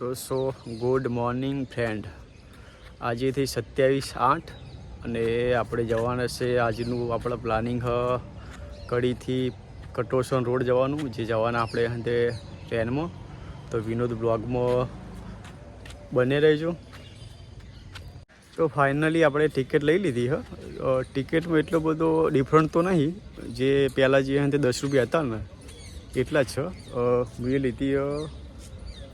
તો good morning friend, આજેથી 27/8 અને આપણે જવાના છે. આજનું આપણા પ્લાનિંગ કડીથી કટોસણ રોડ જવાનું, જે જવાના આપણે અંતે ટ્રેનમાં. તો વિનોદ બ્લોગમાં બને રહેજો. તો ફાઇનલી આપણે ટિકિટ લઈ લીધી ટિકિટમાં એટલો બધો ડિફરન્ટ તો નહીં, જે પહેલાં જે અંતે 10 રૂપિયા હતા ને એટલા જ છે. મેં લીધી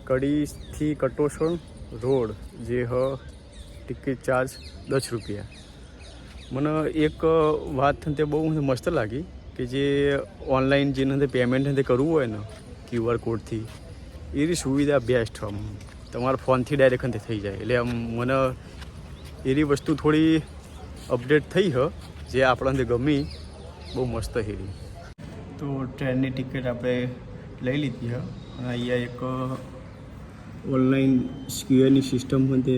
કડીથી કટોસણ રોડ, જે ટિકિટ ચાર્જ 10 રૂપિયા. મને એક વાત તે બહુ મસ્ત લાગી કે જે ઓનલાઈન જેને પેમેન્ટ કરવું હોય ને QR કોડથી, એની સુવિધા બેસ્ટ. તમારા ફોનથી ડાયરેક્ટ થઈ જાય. એટલે આમ મને એની વસ્તુ થોડી અપડેટ થઈ જે આપણાને ગમી, બહુ મસ્ત હેરી. તો ટ્રેનની ટિકિટ આપણે લઈ લીધી અને અહીંયા એક ઓનલાઈન સ્ક્યુઅરની સિસ્ટમ પણ તે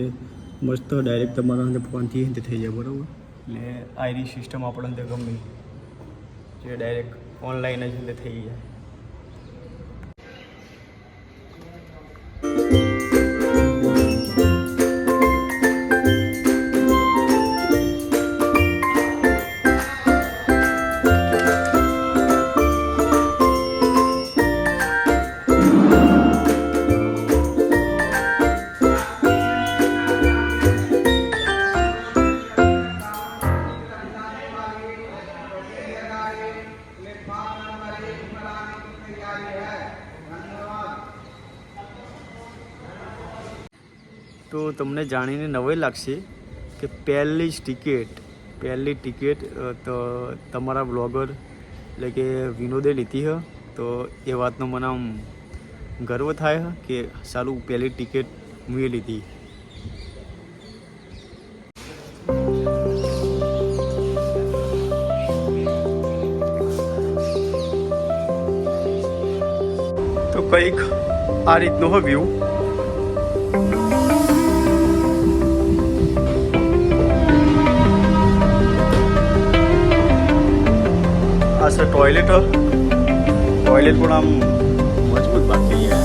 મસ્ત ડાયરેક્ટ તમારા ફોનથી થઈ જાય, બરાબર. એટલે આની સિસ્ટમ આપણને ગમી, જે ડાયરેક્ટ ઓનલાઈન જ થઈ જાય. તો તમને જાણીને નવાઈ લાગશે કે પહેલી ટિકિટ તો તમારા બ્લોગર એટલે કે વિનોદે લીધી તો એ વાતનો મને આમ ગર્વ થાય કે સારું પહેલી ટિકિટ મેં લીધી. તો કંઈક આ રીતનો વ્યૂ. આ છે ટોયલેટ પણ આમ મજબૂત બાકી છે.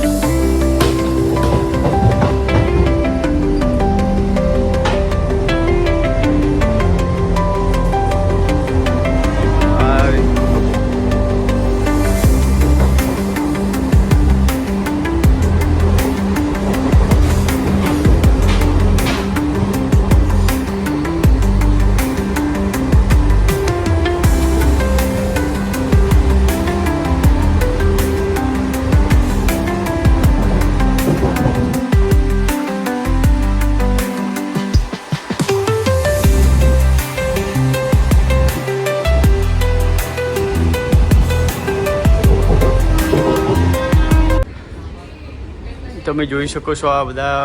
તમે જોઈ શકો છો આ બધા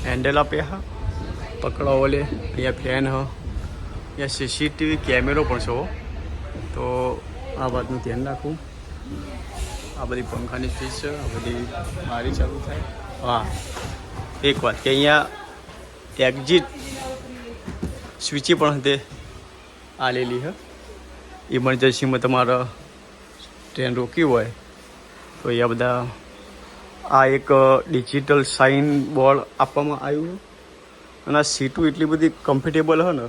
હેન્ડલ આપ્યા પકડાવો લે. અહીંયા ફેન અહીંયા CCTV કેમેરો પણ છો. તો આ વાતનું ધ્યાન રાખવું. આ બધી પંખાની સ્વિચ છે, આ બધી મારી ચાલુ થાય. હા, એક વાત કે અહીંયા એક્ઝિટ સ્વિચી પણ તે આલેલી ઇમરજન્સીમાં તમારે ટ્રેન રોકી હોય તો અહીંયા બધા આ એક ડિજિટલ સાઇન બોર્ડ આપવામાં આવ્યું. અને આ સીટું એટલી બધી કમ્ફર્ટેબલ ને.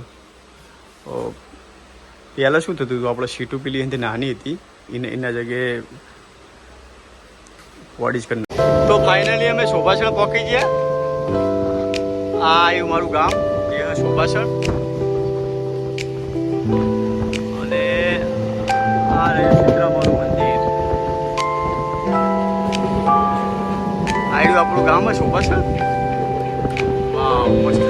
પહેલાં શું થતું હતું, આપણે સીટું પેલી એનાથી નાની હતી, એના જગ્યાએ બોડી જ કરી. તો ફાઇનલી અમે શોભાસણ પહોંચી ગયા. આ આવ્યું મારું ગામ, એ શોભાસણ. અને આ રહ્યું સીતરામાનું મંદિર. આપણું ગામ જ શોભાસણ. વાહ, મસ્ત.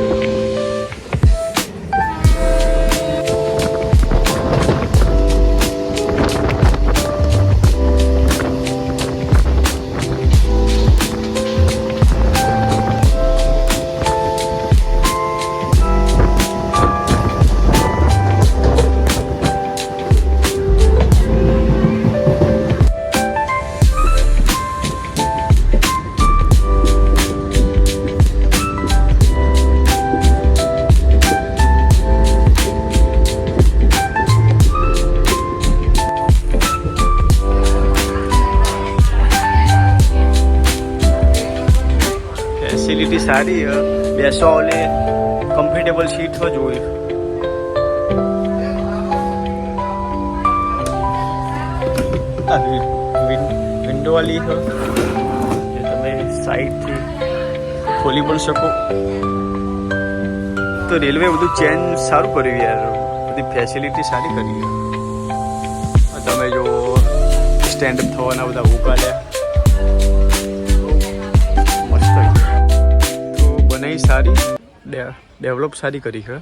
ફેસિલિટી સારી બેસવા ઓલે કમ્ફર્ટેબલ સીટ જ હોય. વિન્ડો વાળી જે તમે સાઈડથી ખોલી પણ શકો. તો રેલવે બધું ચેન્જ સારું કર્યું યાર, બધી ફેસિલિટી સારી કરી. તમે જો સ્ટેન્ડઅપ થવાના બધા ઉકાલ્યા મસ્ત. તો બનાવી સારી, ડેવલપ સારી કરી છે.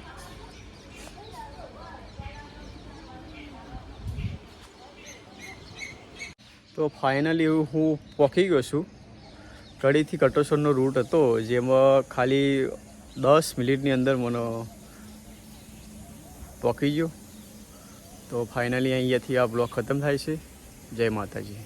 તો ફાઇનલી હું પહોંચી ગયો છું. કડીથી કટોસરનો રૂટ હતો, જેમાં ખાલી 10 મિનિટની અંદર મને પહોંચી ગયો. તો ફાઇનલી અહીંયાથી આ બ્લોગ ખતમ થાય છે. જય માતાજી.